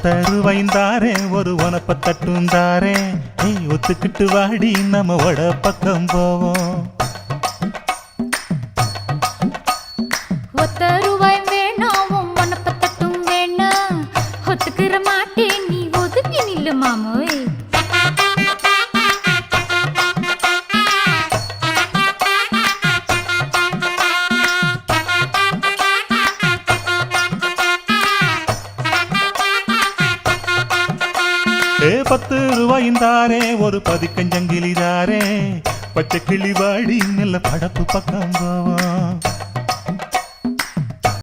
ஒத்தருவைந்தாரே ஒரு உனப்ப தட்டுந்தாரே ஒத்துக்கிட்டு வாடி நம்ம வட பக்கம் போவோம். ஒத்த ரூபாய் வேணாம் உனப்ப தட்டும் வேணா ஒத்துக்கிற மாட்டேன் நீ ஒதுங்கி நில்லு மாமோய். ₹10 ஒரு பதிக்கஞ்சங்கிலிதாரே பச்சை கிளி வாடி நல்ல படப்பு பக்கம் போவோம்.